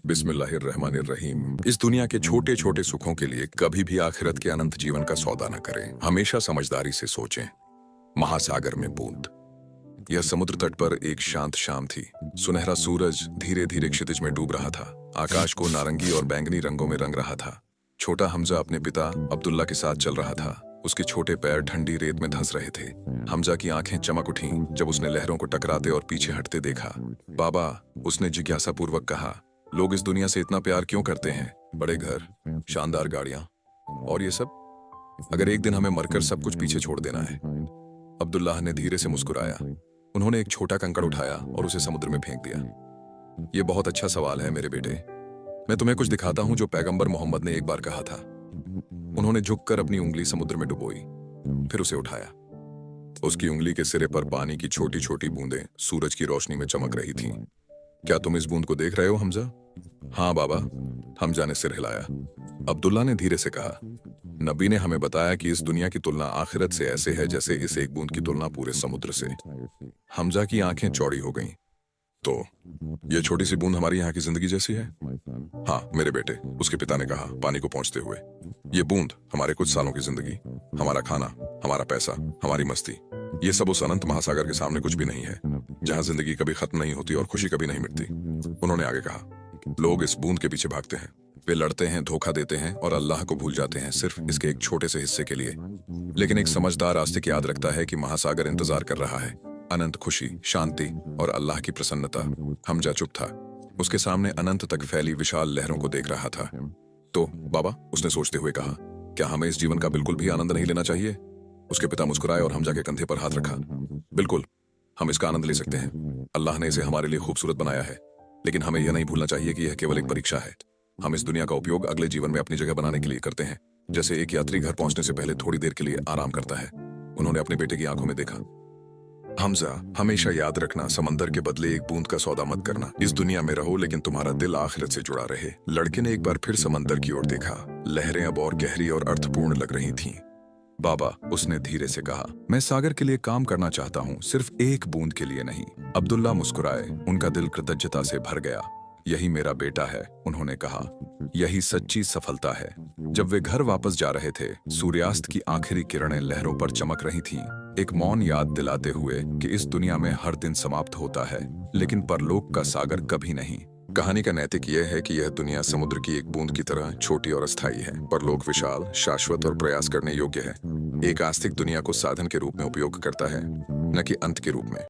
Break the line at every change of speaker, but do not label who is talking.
बिस्मिल्लाहिर्रहमानिर्रहीम। इस दुनिया के छोटे छोटे सुखों के लिए कभी भी आखिरत के अनंत जीवन का सौदा न करें। हमेशा समझदारी से सोचें। महासागर में बूंद। यह समुद्र तट पर एक शांत शाम थी। सुनहरा सूरज धीरे धीरे क्षितिज में डूब रहा था। आकाश को नारंगी और बैंगनी रंगों में रंग रहा था। छोटा हमजा अपने पिता अब्दुल्ला के साथ चल रहा था। उसके छोटे पैर ठंडी रेत में धंस रहे थे। हमजा की आंखें चमक उठीं जब उसने लहरों को टकराते और पीछे हटते देखा। बाबा, उसने जिज्ञासापूर्वक कहा, लोग इस दुनिया से इतना प्यार क्यों करते हैं? बड़े घर, शानदार गाड़ियां और ये सब, अगर एक दिन हमें मरकर सब कुछ पीछे छोड़ देना है? अब्दुल्लाह ने धीरे से मुस्कुराया। उन्होंने एक छोटा कंकड़ उठाया और उसे समुद्र में फेंक दिया। ये बहुत अच्छा सवाल है मेरे बेटे। मैं तुम्हें कुछ दिखाता हूं जो पैगंबर मोहम्मद ने एक बार कहा था। उन्होंने झुककर अपनी उंगली समुद्र में डुबोई, फिर उसे उठाया। उसकी उंगली के सिरे पर पानी की छोटी छोटी बूंदें सूरज की रोशनी में चमक रही थीं। क्या तुम इस बूंद को देख रहे हो हमजा? हाँ बाबा, हमजा ने सिर हिलाया। अब्दुल्ला ने धीरे से कहा, नबी ने हमें बताया कि इस दुनिया की तुलना आखिरत से ऐसे है जैसे इस एक बूंद की तुलना पूरे समुद्र से। हमजा की आंखें चौड़ी हो गईं। तो ये छोटी सी बूंद हमारी यहाँ की जिंदगी जैसी है? हाँ मेरे बेटे, उसके पिता ने कहा पानी को पहुंचते हुए। ये बूंद हमारे कुछ सालों की जिंदगी, हमारा खाना, हमारा पैसा, हमारी मस्ती, ये सब उस अनंत महासागर के सामने कुछ भी नहीं है, जहां जिंदगी कभी खत्म नहीं होती और खुशी कभी नहीं मिटती। उन्होंने आगे कहा, लोग इस बूंद के पीछे भागते हैं, वे लड़ते हैं, धोखा देते हैं और अल्लाह को भूल जाते हैं सिर्फ इसके एक छोटे से हिस्से के लिए। लेकिन एक समझदार आस्तिक याद रखता है कि महासागर इंतजार कर रहा है, अनंत खुशी, शांति और अल्लाह की प्रसन्नता। हमजा चुप था। उसके सामने अनंत तक फैली विशाल लहरों को देख रहा था। तो बाबा, उसने सोचते हुए कहा, क्या हमें इस जीवन का बिल्कुल भी आनंद नहीं लेना चाहिए? उसके पिता मुस्कुराए और हमजा के कंधे पर हाथ रखा। बिल्कुल, हम इसका आनंद ले सकते हैं। अल्लाह ने इसे हमारे लिए खूबसूरत बनाया है, लेकिन हमें यह नहीं भूलना चाहिए कि यह केवल एक परीक्षा है। हम इस दुनिया का उपयोग अगले जीवन में अपनी जगह बनाने के लिए करते हैं, जैसे एक यात्री घर पहुंचने से पहले थोड़ी देर के लिए आराम करता है। उन्होंने अपने बेटे की आंखों में देखा। हमजा, हमेशा याद रखना, समंदर के बदले एक बूंद का सौदा मत करना। इस दुनिया में रहो लेकिन तुम्हारा दिल आखिरत से जुड़ा रहे। लड़के ने एक बार फिर समंदर की ओर देखा। लहरें अब और गहरी और अर्थपूर्ण लग रही थीं। बाबा, उसने धीरे से कहा, मैं सागर के लिए काम करना चाहता हूँ, सिर्फ एक बूंद के लिए नहीं। अब्दुल्ला मुस्कुराए, उनका दिल कृतज्ञता से भर गया। यही मेरा बेटा है, उन्होंने कहा, यही सच्ची सफलता है। जब वे घर वापस जा रहे थे, सूर्यास्त की आखिरी किरणें लहरों पर चमक रही थीं, एक मौन याद दिलाते हुए कि इस दुनिया में हर दिन समाप्त होता है, लेकिन परलोक का सागर कभी नहीं। कहानी का नैतिक यह है कि यह दुनिया समुद्र की एक बूंद की तरह छोटी और अस्थायी है, परलोक विशाल, शाश्वत और प्रयास करने योग्य है। एक आस्तिक दुनिया को साधन के रूप में उपयोग करता है, न कि अंत के रूप में।